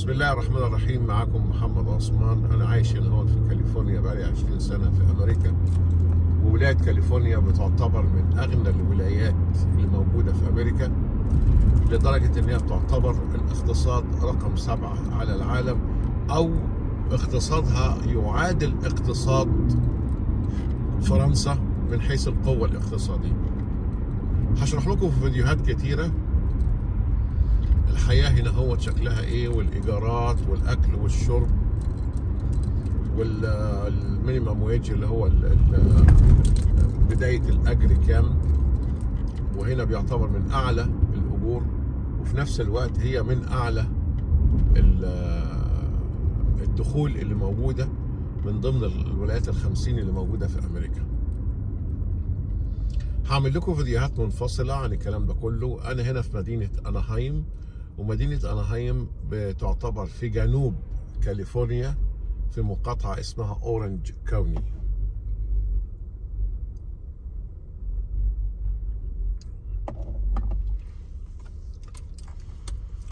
بسم الله الرحمن الرحيم. معكم محمد عثمان. أنا عايش هنا هون في كاليفورنيا بقالي 20 سنة في أمريكا، وولاية كاليفورنيا بتعتبر من أغنى الولايات اللي موجودة في أمريكا، لدرجة إنها تعتبر الاقتصاد رقم 7 على العالم، أو اقتصادها يعادل اقتصاد فرنسا من حيث القوة الاقتصادية. هشرح لكم في فيديوهات كتيرة الحياة هنا هو شكلها ايه، والايجارات والاكل والشرب والمينيمم ويج اللي هو بداية الاجر كام، وهنا بيعتبر من اعلى الاجور، وفي نفس الوقت هي من اعلى الدخول اللي موجودة من ضمن الولايات ال50 اللي موجودة في امريكا. هعمل لكم فيديوهات منفصلة عن الكلام ده كله. انا هنا في مدينة اناهايم، ومدينة اناهايم بتعتبر في جنوب كاليفورنيا في مقاطعة اسمها اورنج كاوني.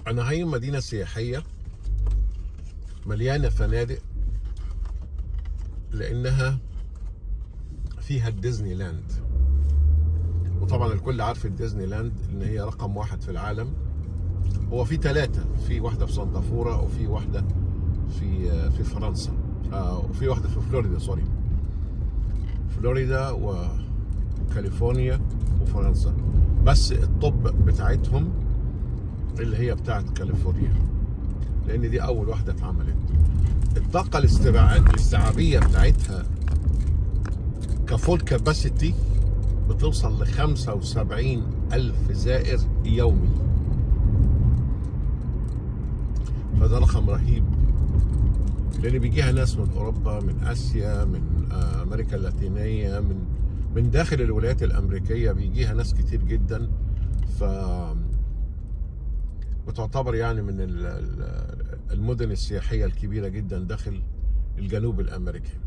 اناهايم مدينة سياحية مليانة فنادق، لانها فيها الديزني لاند، وطبعا الكل عارف الديزني لاند ان هي رقم 1 في العالم. هو في 3، في واحدة في سانتا فورا، وفي واحدة في فرنسا، وفي واحدة في فلوريدا، سوري، فلوريدا وكاليفورنيا وفرنسا، بس الطب بتاعتهم اللي هي بتاعت كاليفورنيا، لان دي اول واحدة اتعملت. الطاقة الاستيعابية بتاعتها كفول كاباسيتي بتوصل ل75,000 زائر يومي، فده رقم رهيب، لان بيجيها ناس من اوروبا، من اسيا، من امريكا اللاتينيه، من داخل الولايات الامريكيه بيجيها ناس كتير جدا. ف بتعتبر يعني من المدن السياحيه الكبيره جدا داخل الجنوب الامريكي.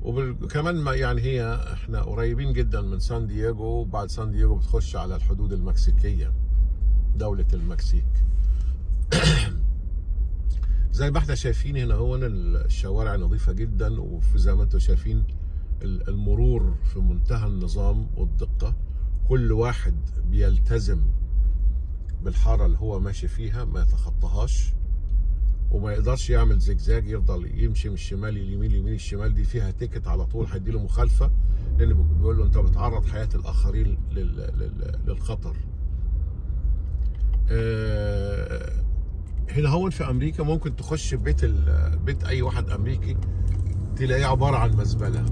وكمان يعني هي احنا قريبين جدا من سان دييغو، وبعد سان دييغو بتخش على الحدود المكسيكيه، دولة المكسيك. زي ما احنا شايفين هنا هون الشوارع نظيفة جدا، وزي ما انتم شايفين المرور في منتهى النظام والدقة، كل واحد بيلتزم بالحارة اللي هو ماشي فيها، ما يتخطاهاش، وما يقدرش يعمل زجزاج، يفضل يمشي من الشمال لليمين، اليمين الشمال دي فيها تيكت على طول، هيديله مخالفة، لان بيقول له انت بتعرض حياة الاخرين للخطر. هنا هون في امريكا ممكن تخش بيت اي واحد امريكي تلاقيه عباره عن مزبله،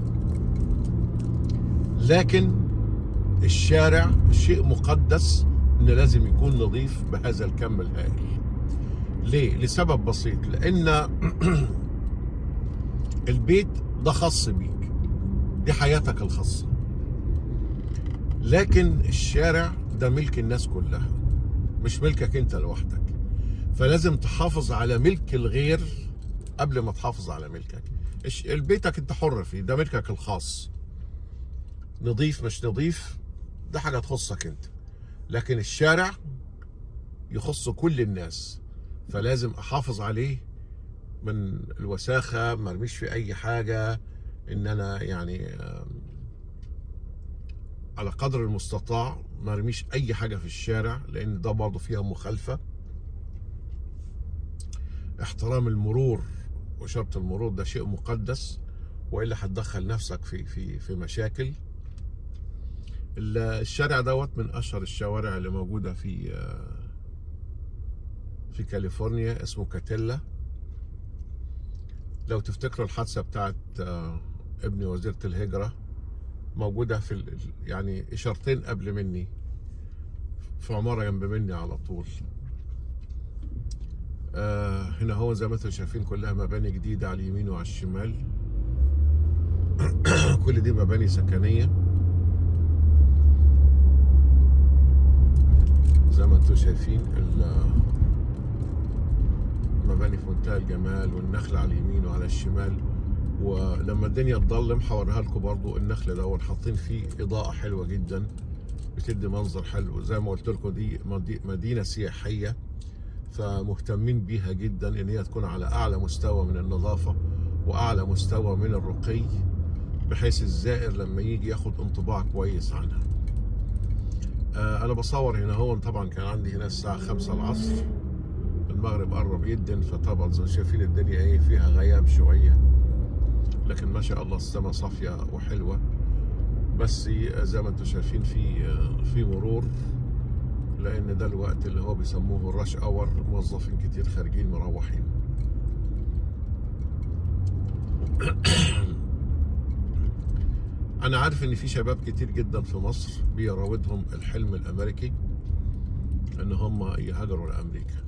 لكن الشارع شيء مقدس، انه لازم يكون نظيف بهذا الكم الهائل. ليه؟ لسبب بسيط، لان البيت ده خاص بيك، دي حياتك الخاصه، لكن الشارع ده ملك الناس كلها، مش ملكك انت لوحدك. فلازم تحافظ على ملك الغير قبل ما تحافظ على ملكك. بيتك انت حر فيه، ده ملكك الخاص، نظيف مش نظيف ده حاجة تخصك انت، لكن الشارع يخص كل الناس، فلازم احافظ عليه من الوساخة، ما ارميش في اي حاجة، ان انا يعني على قدر المستطاع ما ارميش اي حاجة في الشارع، لان ده برضه فيها مخالفة. احترام المرور وشرط المرور ده شيء مقدس، والا هتدخل نفسك في مشاكل. الشارع دوت من اشهر الشوارع اللي موجودة في كاليفورنيا، اسمه كاتيلا. لو تفتكروا الحادثة بتاعت ابن وزيرة الهجرة، موجودة يعني إشارتين قبل مني، في عمارة جنب مني على طول. هنا هو زي ما انتم شايفين كلها مباني جديدة على اليمين وعلى الشمال. كل دي مباني سكنية زي ما انتم شايفين، المباني في منتهى الجمال، والنخل على اليمين وعلى الشمال. ولما الدنيا تضلم هوريها لكم برضو النخل ده، حاطين فيه إضاءة حلوة جدا بتدي منظر حلو. زي ما قلت لكم دي مدينة سياحية، فمهتمين بيها جدا ان هي تكون على اعلى مستوى من النظافة واعلى مستوى من الرقي، بحيث الزائر لما يجي ياخد انطباع كويس عنها. انا بصور هنا هون، طبعا كان عندي هنا الساعة 5 العصر، المغرب قرب يدن، فطبعا زي ما شايفين الدنيا ايه فيها غياب شوية، لكن ما شاء الله السماء صافية وحلوة. بس زي ما انتم شايفين في مرور، لان ده الوقت اللي هو بيسموه الراش اور، موظفين كتير خارجين مروحين. انا عارف ان في شباب كتير جدا في مصر بيراودهم الحلم الامريكي ان هم يهاجروا لامريكا،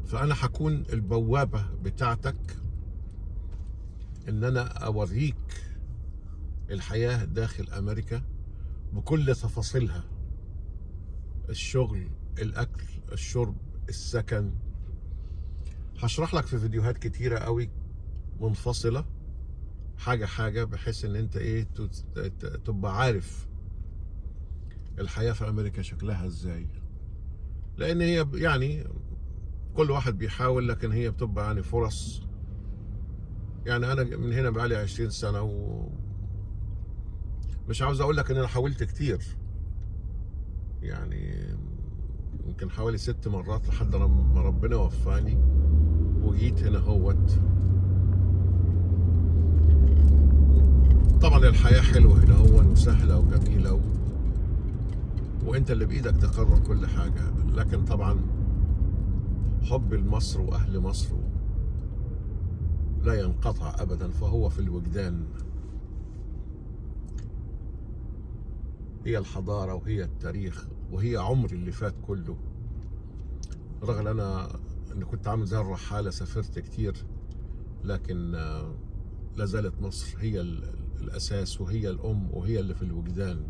فانا هكون البوابة بتاعتك ان انا اوريك الحياة داخل امريكا بكل تفاصيلها، الشغل، الاكل، الشرب، السكن. هشرح لك في فيديوهات كتيرة قوي منفصلة حاجة حاجة، بحيث ان انت ايه تبقى عارف الحياة في امريكا شكلها ازاي، لان هي يعني كل واحد بيحاول، لكن هي بتبقى يعني فرص. يعني انا من هنا بقالي 20 سنة ومش عاوز اقول لك ان انا حاولت كتير، يعني يمكن حوالي 6 مرات لحد ما ربنا وفاني وجيت هنا هوت. طبعا الحياة حلوة هنا هو وسهلة وجميلة وانت اللي بايدك تقرر كل حاجة، لكن طبعا حب لمصر واهل مصر لا ينقطع ابدا، فهو في الوجدان. هي الحضارة وهي التاريخ وهي عمري اللي فات كله، رغم انا كنت عامل زي الرحالة، سافرت كتير، لكن لا زالت مصر هي الاساس وهي الام وهي اللي في الوجدان.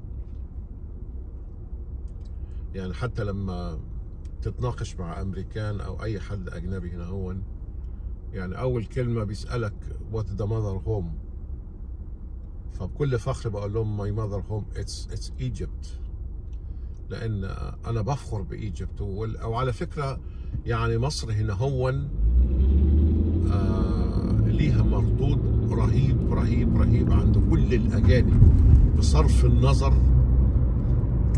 يعني حتى لما تتناقش مع امريكان او اي حد اجنبي هنا هون، يعني اول كلمة بيسألك what the mother home، فبكل فخر بقول لهم my mother home it's Egypt، لان انا بفخر بايجيبت. وعلى فكرة يعني مصر هنا هون ليها مردود رهيب رهيب رهيب عند كل الاجانب، بصرف النظر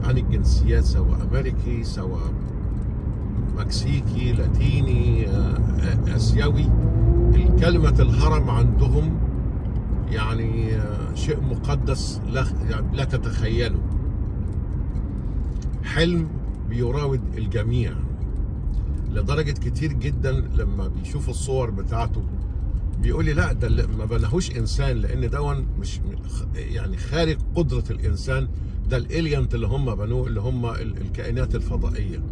عن الجنسيات، سواء امريكي سواء مكسيكي لاتيني اسيوي. الكلمة الهرم عندهم يعني شيء مقدس لا تتخيله، حلم بيراود الجميع، لدرجة كتير جدا لما بيشوفوا الصور بتاعته بيقول لي لا ده ما بناهوش انسان، لان دون مش يعني خارج قدرة الانسان، ده الالينت اللي هم بنوه، اللي هم الكائنات الفضائية.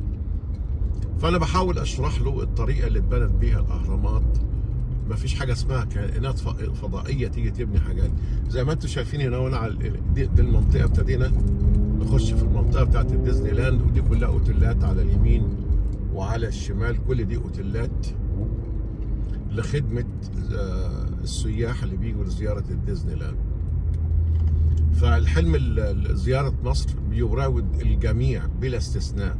فانا بحاول اشرح له الطريقة اللي اتبنت بيها الاهرامات. ما فيش حاجة اسمها كائنات فضائية تيجي تبني حاجات زي ما انتم شايفين هنا. وانا على دي المنطقة ابتدينا نخش في المنطقة بتاعت الديزني لاند، ودي كلها اوتيلات على اليمين وعلى الشمال، كل دي اوتيلات لخدمة السياح اللي بيجوا لزيارة الديزني لاند. فالحلم زيارة مصر بيراود الجميع بلا استثناء،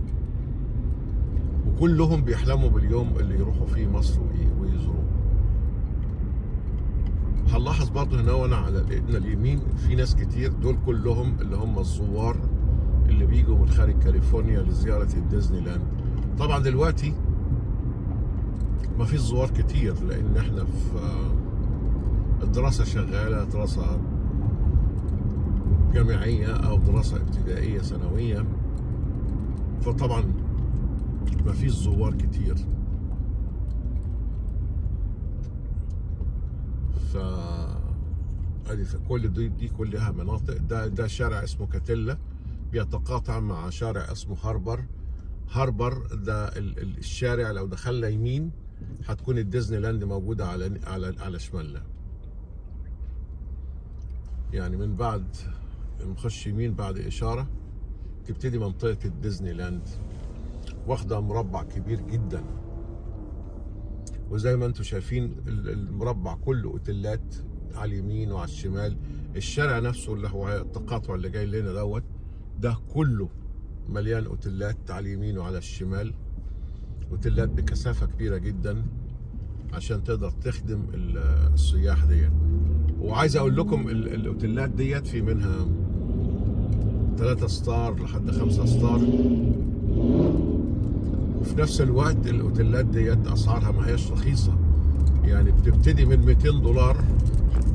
وكلهم بيحلموا باليوم اللي يروحوا فيه مصر ويزوروه. هنلاحظ برضه هنا وانا على اليمين في ناس كتير، دول كلهم اللي هم الزوار اللي بيجوا من خارج كاليفورنيا لزيارة الديزني لاند. طبعا دلوقتي ما فيش زوار كتير، لان احنا في الدراسة شغالة، دراسة جامعية او دراسة ابتدائية ثانوية، فطبعا ما فيش زوار كتير. ف كل دي كلها مناطق. ده شارع اسمه كاتيلا بيتقاطع مع شارع اسمه هاربر. ده الشارع لو دخلنا يمين هتكون الديزني لاند موجودة على شمالنا. يعني من بعد نخش يمين بعد إشارة تبتدي منطقة الديزني لاند، واخدة مربع كبير جدا، وزي ما انتم شايفين المربع كله اوتيلات على اليمين وعلى الشمال. الشارع نفسه اللي هو التقاطع اللي جاي لنا ده كله مليان اوتيلات على اليمين وعلى الشمال. اوتيلات بكثافه كبيره جدا عشان تقدر تخدم السياح ديت. وعايز اقول لكم الاوتيلات ديت في منها 3 ستار لحد 5 ستار، وفي نفس الوقت الاوتيلات ديت اسعارها ما هيش رخيصه، يعني بتبتدي من $200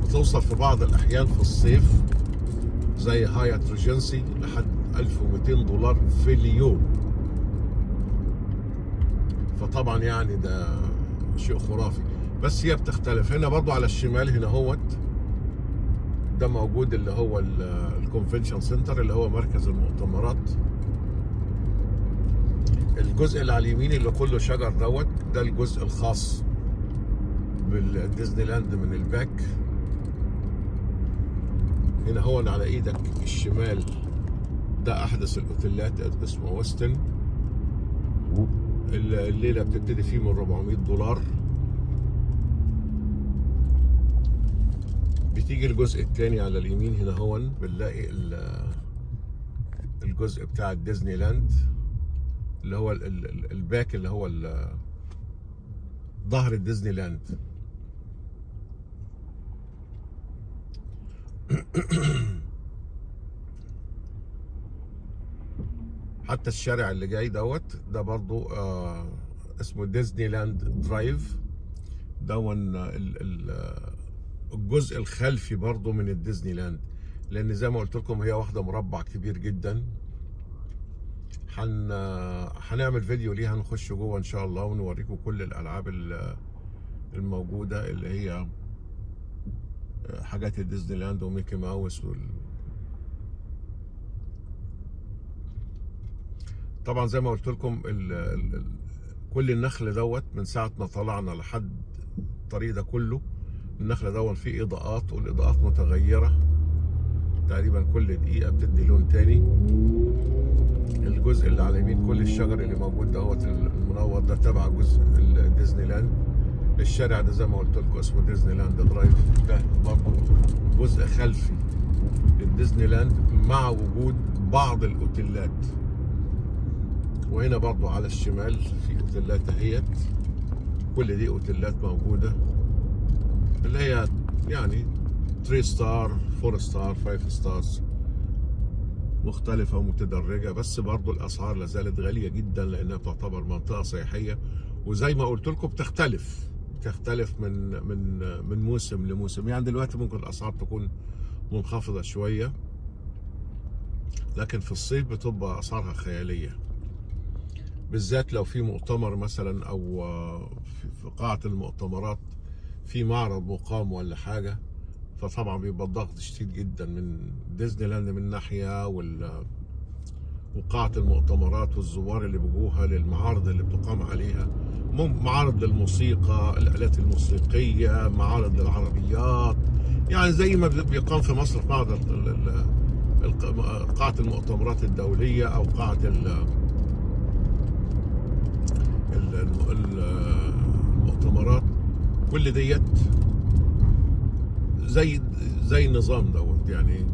بتوصل في بعض الاحيان في الصيف زي هايات ريجنسي لحد $1200 في اليوم. فطبعا يعني ده شيء خرافي، بس هي بتختلف. هنا برضو على الشمال هنا هوت ده موجود اللي هو الكونفنشن سنتر اللي هو مركز المؤتمرات. الجزء اللي على اليمين اللي كله شجر دوت ده الجزء الخاص بالديزني لاند من الباك. هنا هو على ايدك الشمال ده احدث الاوتيلات اسمه ويستن. الليله بتبتدي فيه من $400. بتيجي الجزء الثاني على اليمين هنا هون بنلاقي الجزء بتاع الديزني لاند اللي هو الباك اللي هو ظهر الديزني لاند. حتى الشارع اللي جاي دوت ده برضو اسمه ديزني لاند درايف. دون الجزء الخلفي برضو من الديزني لاند، لان زي ما قلت لكم هي واخده مربع كبير جدا. هنعمل فيديو ليها نخش جوه ان شاء الله ونوريكم كل الالعاب الموجوده اللي هي حاجات الديزني لاند وميكي ماوس طبعا زي ما قلت لكم كل النخل دوت من ساعه ما طلعنا لحد الطريق ده كله النخل دوت فيه اضاءات، والاضاءات متغيره تقريبا كل دقيقه بتدي لون تاني. الجزء اللي على اليمين كل الشجر اللي موجود دوت المنور ده تبع جزء الديزني لاند. الشارع ده زي ما قلت لكم اسمه ديزني لاند درايف، ده برضه جزء خلفي للديزني لاند مع وجود بعض الاوتيلات. وهنا برضه على الشمال في اوتيلات اهيت، كل دي اوتيلات موجوده اللي هي يعني 3 ستار 4 ستار 5 ستارز مختلفة ومتدرجة، بس برضو الأسعار لازالت غالية جدا لأنها تعتبر منطقة سياحية. وزي ما قلت لكم بتختلف من موسم لموسم. يعني دلوقتي ممكن الأسعار تكون منخفضة شوية، لكن في الصيف بتبقى أسعارها خيالية، بالذات لو في مؤتمر مثلا أو في قاعة المؤتمرات في معرض مقام ولا حاجة، فطبعا بيبقى الضغط شديد جدا من ديزني لاند من ناحيه وقاعة المؤتمرات والزوار اللي بيجوها للمعارض اللي بتقام عليها، معارض للموسيقى، الآلات الموسيقية، معارض للعربيات، يعني زي ما بيقام في مصر في معرض قاعة المؤتمرات الدولية أو قاعة المؤتمرات. كل ديت زي النظام دوت. يعني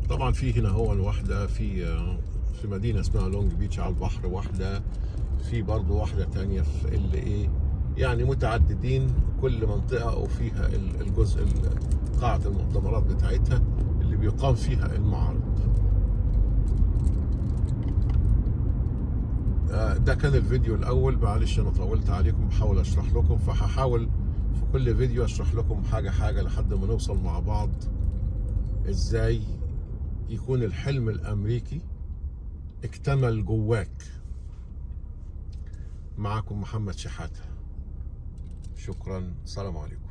طبعا في هنا هو واحدة في مدينة اسمها لونج بيتش على البحر، واحدة في برضه واحدة تانية في اللي ايه، يعني متعددين كل منطقة وفيها الجزء قاعة المؤتمرات بتاعتها اللي بيقام فيها المعارض. ده كان الفيديو الأول، معلش أنا طولت عليكم بحاول أشرح لكم، فهحاول في كل فيديو أشرح لكم حاجة لحد ما نوصل مع بعض إزاي يكون الحلم الأمريكي اكتمل جواك. معكم محمد شحاتة، شكرا، السلام عليكم.